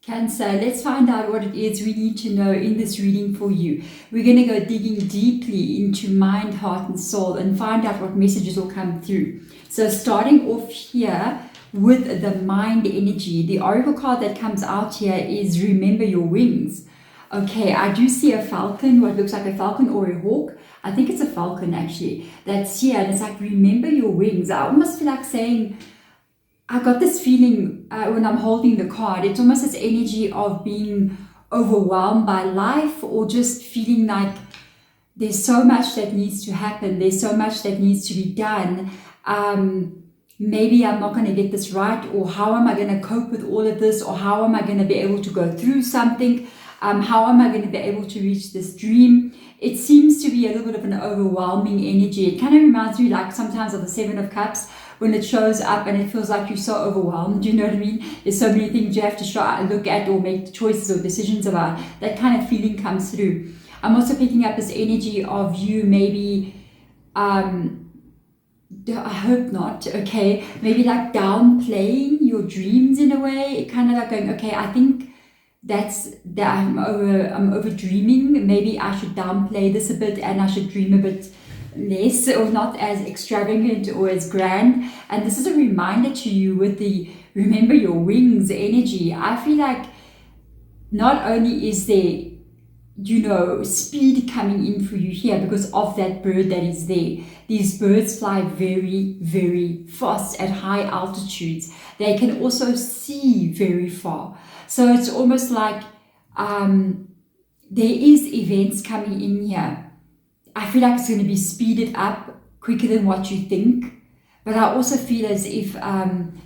Cancer, let's find out what it is we need to know in this reading for you. We're going to go digging deeply into mind, heart and soul and find out what messages will come through. So starting off here with the mind energy, the oracle card that comes out here is Remember Your Wings. Okay, I do see a falcon, what looks like a falcon or a hawk. I think it's a falcon actually. That's here and it's like, remember your wings. I almost feel like saying, I got this feeling when I'm holding the card. It's almost this energy of being overwhelmed by life, or just feeling like there's so much that needs to happen. There's so much that needs to be done. Maybe I'm not going to get this right, or how am I going to cope with all of this, or how am I going to be able to go through something? How am I going to be able to reach this dream? It seems to be a little bit of an overwhelming energy. It kind of reminds me like sometimes of the Seven of Cups, when it shows up and it feels like you're so overwhelmed, you know what I mean? There's so many things you have to look at or make choices or decisions about. That kind of feeling comes through. I'm also picking up this energy of you maybe, I hope not, okay, maybe like downplaying your dreams in a way, kind of like going, okay, I think I'm over dreaming. Maybe I should downplay this a bit and I should dream a bit less, or not as extravagant or as grand. And this is a reminder to you with the Remember Your Wings energy. I feel like not only is there, you know, speed coming in for you here because of that bird that is there. These birds fly very, very fast at high altitudes. They can also see very far. So it's almost like there is events coming in here. I feel like it's going to be speeded up quicker than what you think. But I also feel as if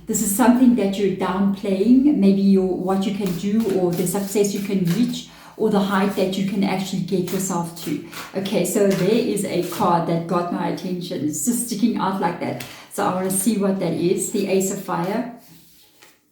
this is something that you're downplaying, maybe what you can do, or the success you can reach, or the height that you can actually get yourself to. Okay, so there is a card that got my attention. It's just sticking out like that. So I want to see what that is. The Ace of Fire.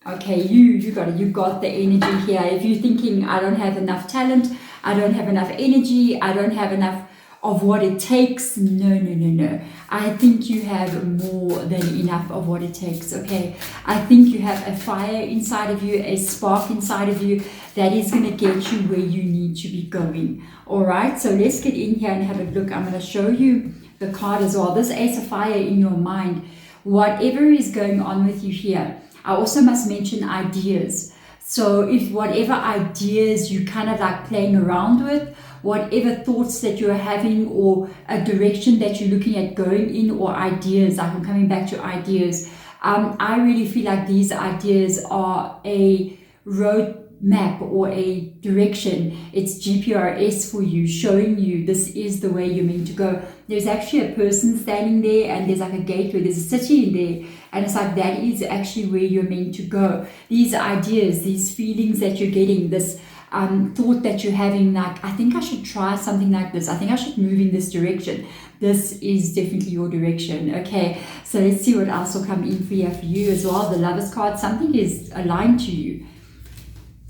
Okay, you got it. You got the energy here. If you're thinking, I don't have enough talent, I don't have enough energy, I don't have enough of what it takes. No. I think you have more than enough of what it takes, okay? I think you have a fire inside of you, a spark inside of you that is going to get you where you need to be going. All right, so let's get in here and have a look. I'm going to show you the card as well. This Ace of Fire in your mind, whatever is going on with you here. I also must mention ideas. So if whatever ideas you kind of like playing around with, whatever thoughts that you're having, or a direction that you're looking at going in, or ideas, like I'm coming back to ideas. I really feel like these ideas are a road map or a direction. It's GPRS for you, showing you this is the way you're meant to go. There's actually a person standing there, and there's like a gateway, there's a city in there, and it's like that is actually where you're meant to go. These ideas, these feelings that you're getting, this thought that you're having, like, I think I should try something like this, I think I should move in this direction. This is definitely your direction. Okay, so let's see what else will come in for you as well. The Lovers card, something is aligned to you.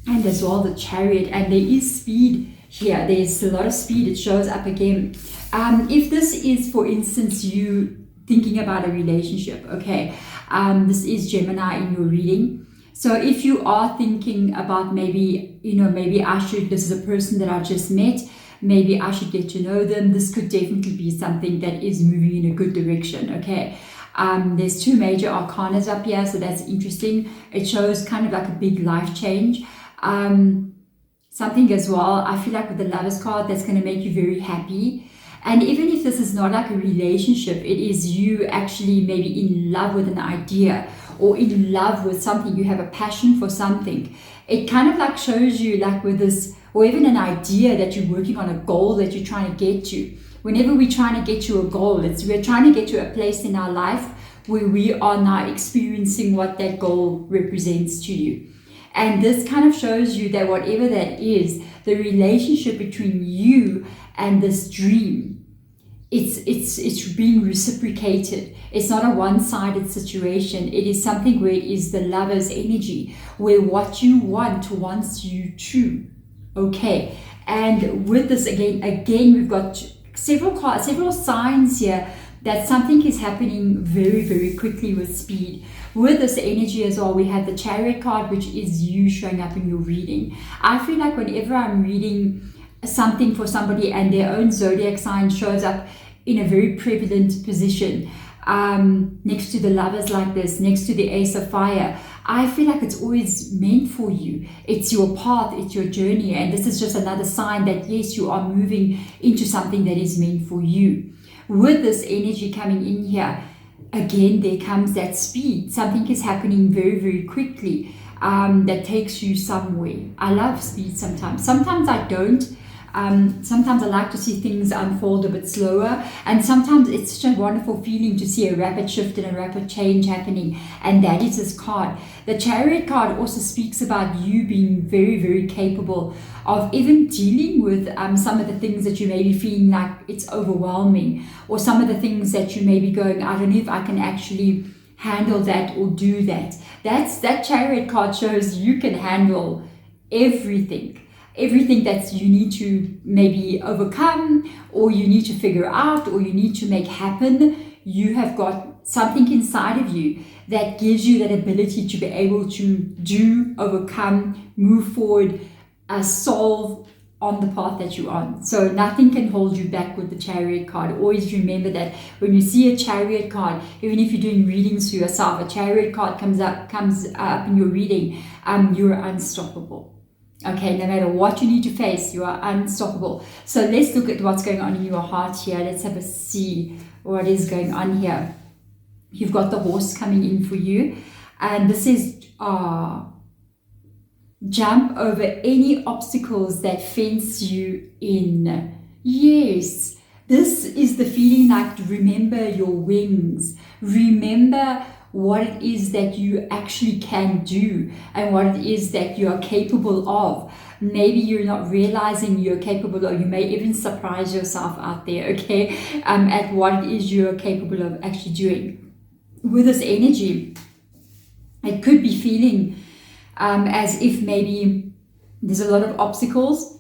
And as well the Chariot, and there is speed here. There's a lot of speed. It shows up again. If this is, for instance, you thinking about a relationship, okay, this is Gemini in your reading. So if you are thinking about maybe, maybe this is a person that I just met, maybe I should get to know them, this could definitely be something that is moving in a good direction, okay? There's two major arcanas up here, so that's interesting. It shows kind of like a big life change. Something as well, I feel like with the Lovers card, that's going to make you very happy. And even if this is not like a relationship, it is you actually maybe in love with an idea, or in love with something, you have a passion for something. It kind of like shows you like with this, or even an idea that you're working on, a goal that you're trying to get to. Whenever we're trying to get to a goal, we're trying to get to a place in our life where we are now experiencing what that goal represents to you. And this kind of shows you that whatever that is, the relationship between you and this dream, it's being reciprocated. It's not a one-sided situation. It is something where it is the lover's energy, where what you want wants you to. Okay, and with this again, we've got several signs here that something is happening very, very quickly with speed. With this energy as well, we have the Chariot card, which is you showing up in your reading. I feel like whenever I'm reading something for somebody and their own zodiac sign shows up in a very prevalent position, next to the Lovers like this, next to the Ace of Fire, I feel like it's always meant for you. It's your path, it's your journey, and this is just another sign that yes, you are moving into something that is meant for you. With this energy coming in here, again, there comes that speed. Something is happening very, very quickly that takes you somewhere. I love speed sometimes. Sometimes I don't. Sometimes I like to see things unfold a bit slower, and sometimes it's such a wonderful feeling to see a rapid shift and a rapid change happening, and that is this card. The Chariot card also speaks about you being very, very capable of even dealing with some of the things that you may be feeling like it's overwhelming, or some of the things that you may be going, I don't know if I can actually handle that or do that. That Chariot card shows you can handle everything that you need to maybe overcome, or you need to figure out, or you need to make happen. You have got something inside of you that gives you that ability to be able to do, overcome, move forward, solve on the path that you're on. So nothing can hold you back with the Chariot card. Always remember that when you see a Chariot card, even if you're doing readings for yourself, a Chariot card comes up in your reading, you're unstoppable. Okay, no matter what you need to face, you are unstoppable. So let's look at what's going on in your heart here. Let's have a see what is going on here. You've got the Horse coming in for you. And this is jump over any obstacles that fence you in. Yes, this is the feeling like remember your wings. Remember what it is that you actually can do and what it is that you are capable of. Maybe you're not realizing you're capable, or you may even surprise yourself out there, okay, at what it is you're capable of actually doing. With this energy, it could be feeling as if maybe there's a lot of obstacles,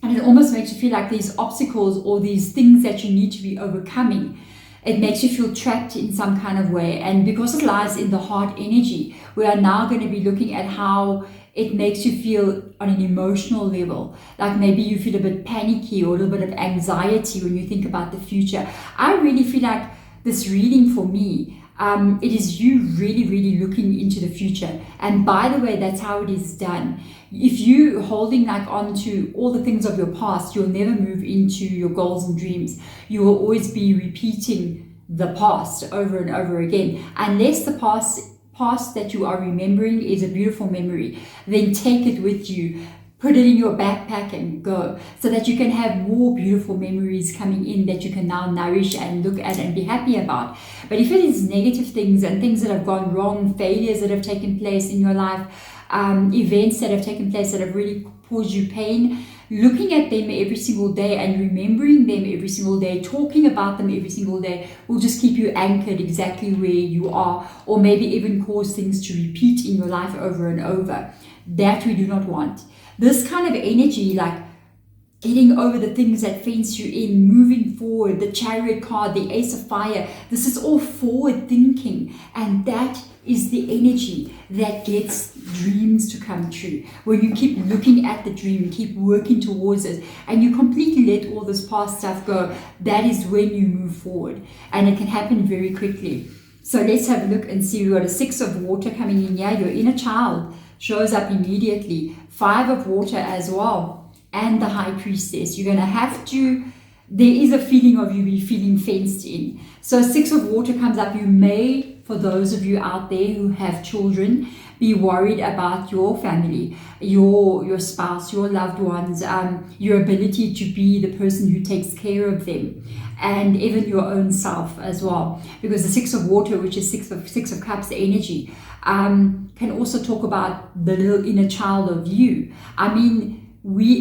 and it almost makes you feel like these obstacles or these things that you need to be overcoming, it makes you feel trapped in some kind of way. And because it lies in the heart energy, we are now going to be looking at how it makes you feel on an emotional level. Like maybe you feel a bit panicky or a little bit of anxiety when you think about the future. I really feel like this reading for me, it is you really, really looking into the future. And by the way, that's how it is done. If you holding like on to all the things of your past, you'll never move into your goals and dreams. You will always be repeating the past over and over again. Unless the past that you are remembering is a beautiful memory, then take it with you. Put it in your backpack and go, so that you can have more beautiful memories coming in that you can now nourish and look at and be happy about. But if it is negative things and things that have gone wrong, failures that have taken place in your life, events that have taken place that have really caused you pain, looking at them every single day and remembering them every single day, talking about them every single day, will just keep you anchored exactly where you are, or maybe even cause things to repeat in your life over and over. That we do not want. This kind of energy, like getting over the things that fence you in, moving forward, the Chariot card, the Ace of Fire, this is all forward thinking, and that is the energy that gets dreams to come true. When you keep looking at the dream, keep working towards it, and you completely let all this past stuff go, that is when you move forward, and it can happen very quickly. So let's have a look and see. We've got a 6 of water coming in here. Your inner child shows up immediately. 5 of water as well, and the High Priestess. You're going to have to, there is a feeling of you be feeling fenced in. So 6 of water comes up. You may, for those of you out there who have children, be worried about your family, your spouse, your loved ones, your ability to be the person who takes care of them, and even your own self as well. Because the 6 of water, which is 6 of cups energy, can also talk about the little inner child of you. I mean,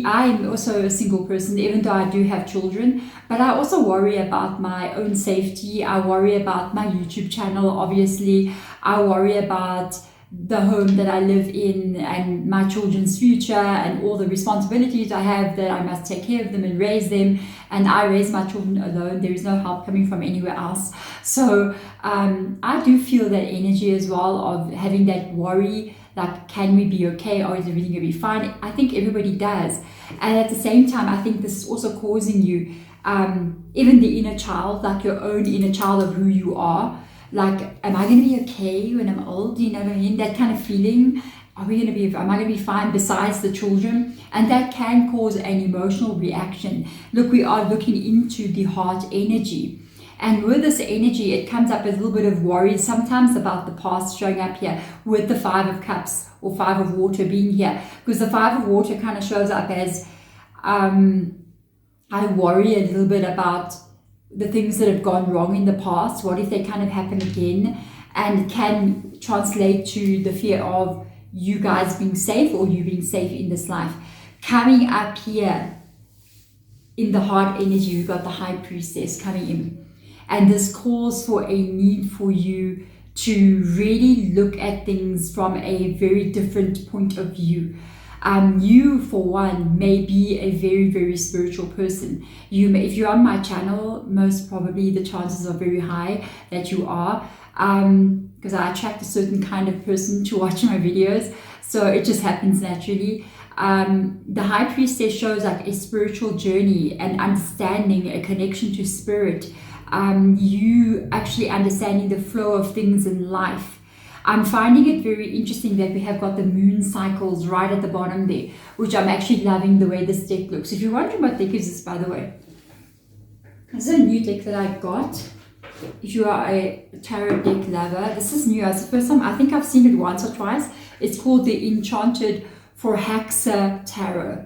I am also a single person, even though I do have children, but I also worry about my own safety. I worry about my YouTube channel, obviously. I worry about the home that I live in and my children's future and all the responsibilities I have, that I must take care of them and raise them, and I raise my children alone. There is no help coming from anywhere else. So I do feel that energy as well of having that worry, like, can we be okay, or is everything going to be fine? I think everybody does. And at the same time, I think this is also causing you, even the inner child, like your own inner child of who you are. Like, am I going to be okay when I'm old? You know what I mean? That kind of feeling. Am I going to be fine besides the children? And that can cause an emotional reaction. Look, we are looking into the heart energy. And with this energy, it comes up as a little bit of worry, sometimes about the past showing up here with the 5 of Cups or 5 of Water being here. Because the 5 of Water kind of shows up as, I worry a little bit about the things that have gone wrong in the past. What if they kind of happen again? And can translate to the fear of you guys being safe or you being safe in this life. Coming up here in the heart energy, we've got the High Priestess coming in. And this calls for a need for you to really look at things from a very different point of view. You, for one, may be a very, very spiritual person. If you're on my channel, most probably the chances are very high that you are, because I attract a certain kind of person to watch my videos, so it just happens naturally. The High Priestess shows like a spiritual journey and understanding, a connection to spirit. You actually understanding the flow of things in life. I'm finding it very interesting that we have got the moon cycles right at the bottom there, which I'm actually loving the way this deck looks. If you're wondering what deck is this, by the way, this is a new deck that I got. If you are a tarot deck lover, this is new. It's the first time, I think I've seen it once or twice. It's called the Enchanted for Haxa Tarot.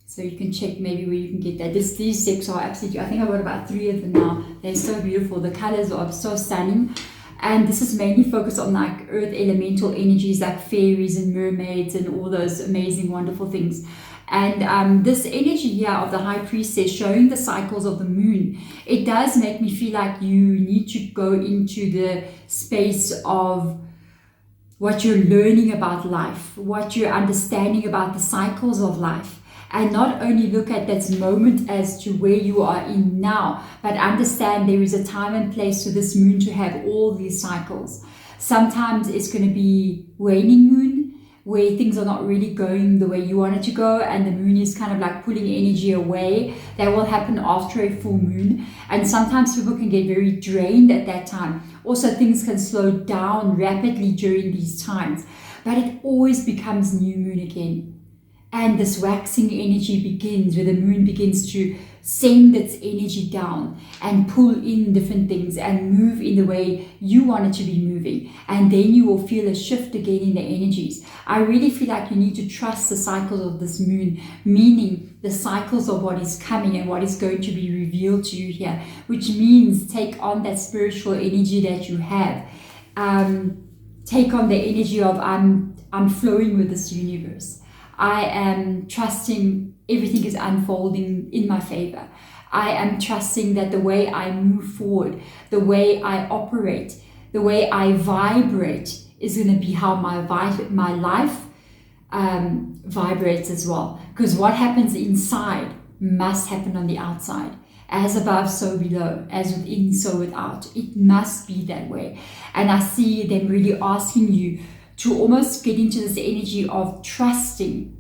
So you can check maybe where you can get that. These decks are absolutely, I think I've got about 3 of them now. They're so beautiful. The colors are so stunning. And this is mainly focused on like earth elemental energies like fairies and mermaids and all those amazing, wonderful things. And this energy here of the High Priestess showing the cycles of the moon, it does make me feel like you need to go into the space of what you're learning about life, what you're understanding about the cycles of life. And not only look at that moment as to where you are in now, but understand there is a time and place for this moon to have all these cycles. Sometimes it's going to be waning moon, where things are not really going the way you want it to go, and the moon is kind of like pulling energy away. That will happen after a full moon. And sometimes people can get very drained at that time. Also, things can slow down rapidly during these times. But it always becomes new moon again. And this waxing energy begins, where the moon begins to send its energy down and pull in different things and move in the way you want it to be moving. And then you will feel a shift again in the energies. I really feel like you need to trust the cycles of this moon, meaning the cycles of what is coming and what is going to be revealed to you here, which means take on that spiritual energy that you have. Take on the energy of I'm flowing with this universe. I am trusting everything is unfolding in my favor. I am trusting that the way I move forward, the way I operate, the way I vibrate is going to be how my life vibrates as well. Because what happens inside must happen on the outside. As above, so below. As within, so without. It must be that way. And I see them really asking you to almost get into this energy of trusting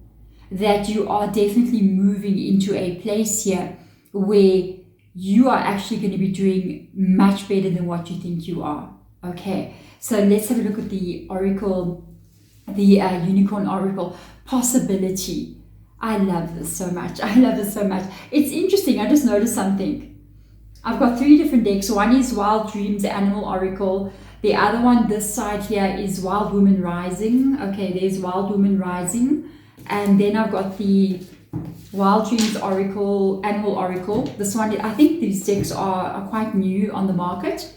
that you are definitely moving into a place here where you are actually going to be doing much better than what you think you are. Okay, so let's have a look at the oracle, the unicorn oracle. Possibility. I love this so much. I love this so much. It's interesting. I just noticed something. I've got 3 different decks. One is Wild Dreams, Animal Oracle. The other one, this side here, is Wild Woman Rising. Okay, there's Wild Woman Rising. And then I've got the Wild Dreams Oracle, Animal Oracle. This one, I think these decks are quite new on the market.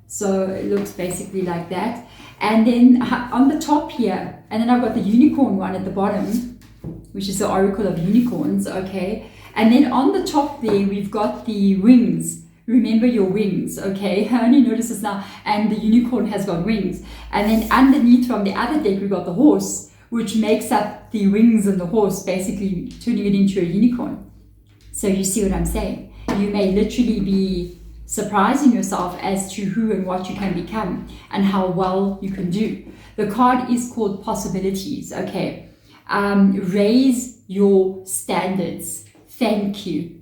So it looks basically like that. And then on the top here, and then I've got the unicorn one at the bottom, which is the Oracle of Unicorns, okay. And then on the top there, we've got the rings remember your wings, okay? I only noticed this now. And the unicorn has got wings. And then underneath from the other deck, we got the horse, which makes up the wings and the horse, basically turning it into a unicorn. So you see what I'm saying? You may literally be surprising yourself as to who and what you can become and how well you can do. The card is called possibilities, okay? Raise your standards. Thank you.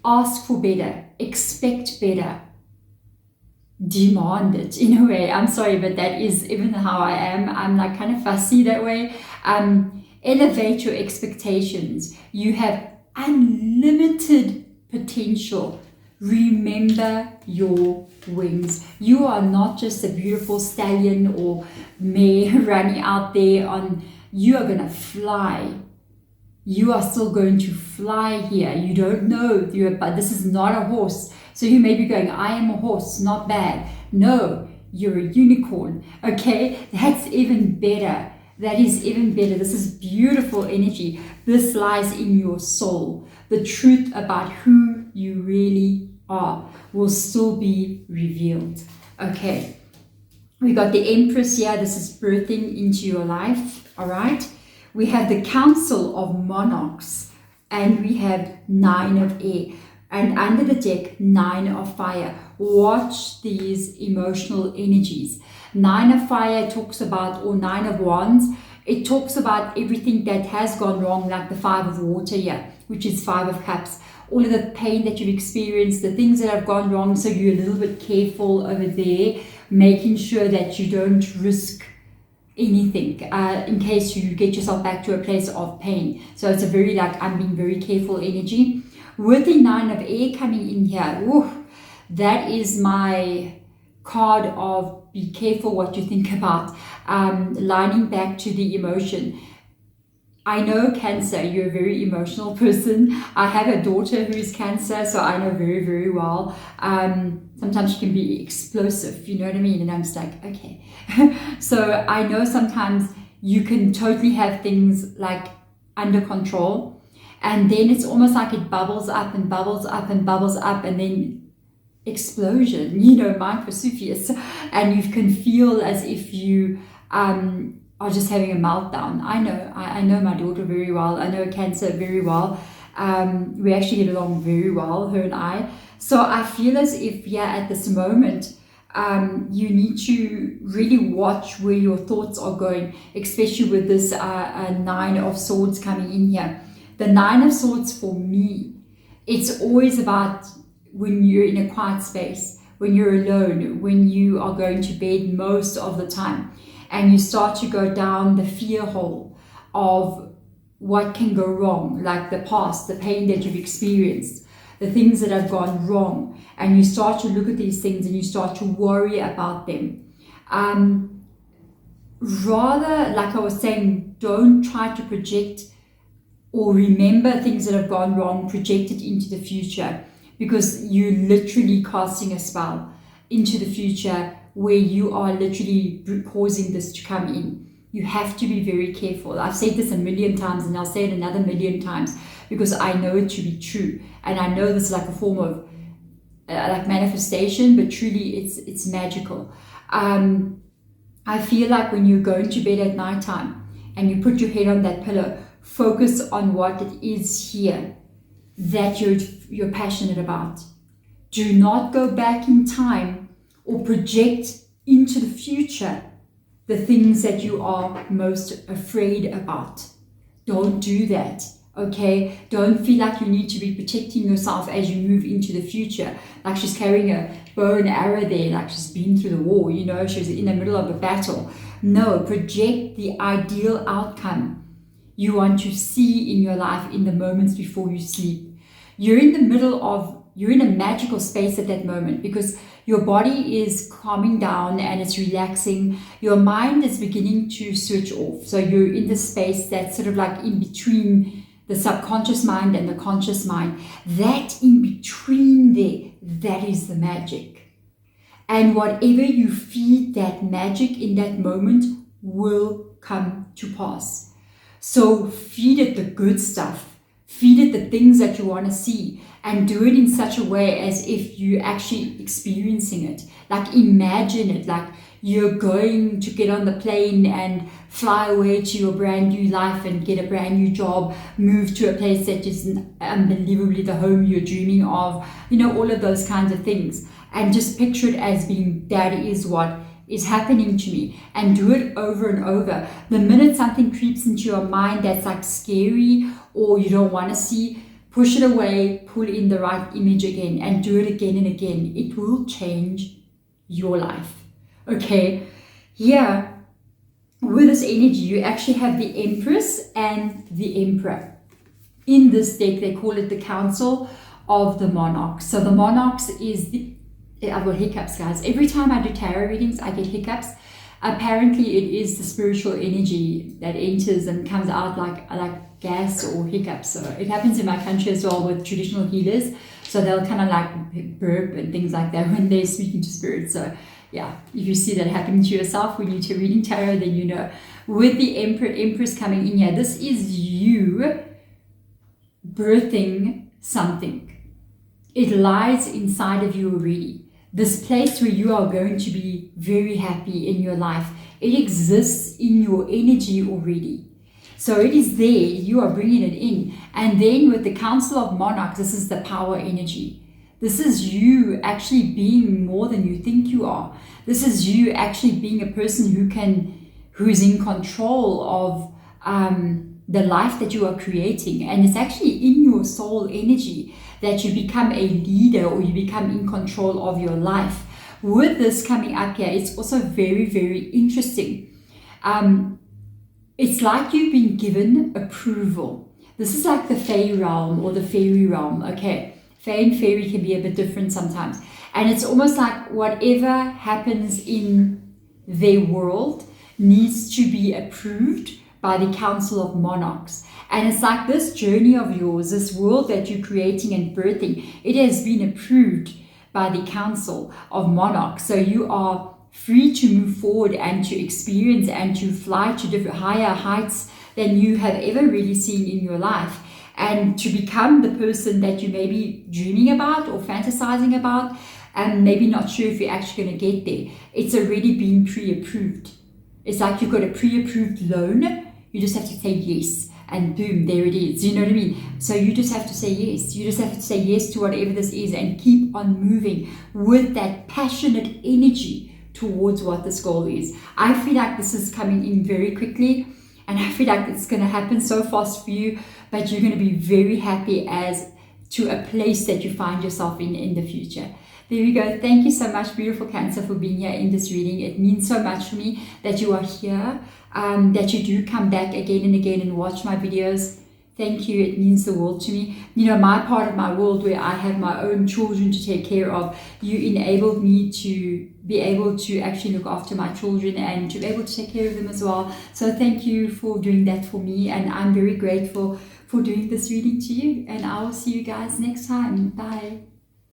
Ask for better. Expect better. Demand it in a way. I'm sorry, but that is even how I am. I'm like kind of fussy that way. Elevate your expectations. You have unlimited potential. Remember your wings. You are not just a beautiful stallion or mare running out there on, you are going to fly. You are still going to fly here. You don't know, but this is not a horse. So you may be going, I am a horse, not bad. No, you're a unicorn. Okay, that's even better. That is even better. This is beautiful energy. This lies in your soul. The truth about who you really are will still be revealed. Okay, we got the Empress here. This is birthing into your life. All right. We have the Council of Monarchs, and we have 9 of Air, and under the deck 9 of Fire. Watch these emotional energies. 9 of Fire talks about, or 9 of Wands, it talks about everything that has gone wrong, like the 5 of Water here, which is 5 of Cups. All of the pain that you've experienced, the things that have gone wrong, so you're a little bit careful over there, making sure that you don't risk anything in case you get yourself back to a place of pain. So it's a very like, I'm being very careful energy. With the 9 of Air coming in here, that is my card of be careful what you think about, lining back to the emotion. I know Cancer, you're a very emotional person. I have a daughter who is Cancer, so I know very, very well. Sometimes she can be explosive, you know what I mean? And I'm just like, okay. So I know sometimes you can totally have things like under control, and then it's almost like it bubbles up and bubbles up and bubbles up, and then explosion, you know, mind for Sufis, and you can feel as if you are just having a meltdown. I know my daughter very well. I know Cancer very well. We actually get along very well, her and I. So I feel as if, at this moment, you need to really watch where your thoughts are going, especially with this 9 of Swords coming in here. The 9 of Swords for me, it's always about when you're in a quiet space, when you're alone, when you are going to bed most of the time, and you start to go down the fear hole of what can go wrong, like the past, the pain that you've experienced, the things that have gone wrong, and you start to look at these things and you start to worry about them. Rather, like I was saying, don't try to project or remember things that have gone wrong, project it into the future, because you're literally casting a spell into the future where you are literally causing this to come in. You have to be very careful. I've said this a million times, and I'll say it another million times, because I know it to be true. And I know this is like a form of like manifestation, but truly it's magical. I feel like when you're going to bed at nighttime and you put your head on that pillow, focus on what it is here that you're passionate about. Do not go back in time or project into the future the things that you are most afraid about. Don't do that, okay? Don't feel like you need to be protecting yourself as you move into the future. Like she's carrying a bow and arrow there, like she's been through the war, you know, she's in the middle of a battle. No, project the ideal outcome you want to see in your life in the moments before you sleep. You're in a magical space at that moment, because your body is calming down and it's relaxing. Your mind is beginning to switch off. So you're in this space that's sort of like in between the subconscious mind and the conscious mind. That in between there, that is the magic. And whatever you feed that magic in that moment will come to pass. So feed it the good stuff. Feed it the things that you want to see. and do it in such a way as if you're actually experiencing it. Like imagine it, like you're going to get on the plane and fly away to your brand new life and get a brand new job, move to a place that is unbelievably the home you're dreaming of, all of those kinds of things. And just picture it as being, that is what is happening to me, and do it over and over. The minute something creeps into your mind that's like scary or you don't want to see, push it away, pull in the right image again, and do it again and again. It will change your life. Okay, here with this energy, you actually have the Empress and the Emperor. In this deck, they call it the Council of the Monarchs. So the Monarchs is I've got hiccups, guys. Every time I do tarot readings, I get hiccups. Apparently, it is the spiritual energy that enters and comes out like gas or hiccups. So it happens in my country as well with traditional healers. So they'll kind of like burp and things like that when they're speaking to spirits. So yeah, if you see that happening to yourself when you're reading tarot, then you know. With the Emperor, Empress coming in here, this is you birthing something. It lies inside of you already. This place where you are going to be very happy in your life, it exists in your energy already. So it is there, you are bringing it in. And then with the Council of Monarchs, this is the power energy. This is you actually being more than you think you are. This is you actually being a person who's in control of the life that you are creating. And it's actually in your soul energy that you become a leader or you become in control of your life. With this coming up here, it's also very, very interesting. It's like you've been given approval. This is like the Fae realm or the Fairy realm, okay? Fae and Fairy can be a bit different sometimes. And it's almost like whatever happens in their world needs to be approved by the Council of Monarchs. And it's like this journey of yours, this world that you're creating and birthing, it has been approved by the Council of Monarchs. So you are free to move forward and to experience and to fly to different higher heights than you have ever really seen in your life, and to become the person that you may be dreaming about or fantasizing about and maybe not sure if you're actually going to get there. It's already been pre-approved. It's like you've got a pre-approved loan. You just have to say yes, and boom, there it is. You know what I mean? So you just have to say yes. You just have to say yes to whatever this is and keep on moving with that passionate energy towards what this goal is. I feel like this is coming in very quickly, and I feel like it's going to happen so fast for you, but you're going to be very happy as to a place that you find yourself in the future. There we go. Thank you so much, beautiful Cancer, for being here in this reading. It means so much for me that you are here, that you do come back again and again and watch my videos. Thank you. It means the world to me. You know, my part of my world where I have my own children to take care of, you enabled me to be able to actually look after my children and to be able to take care of them as well. So thank you for doing that for me. And I'm very grateful for doing this reading to you. And I will see you guys next time. Bye.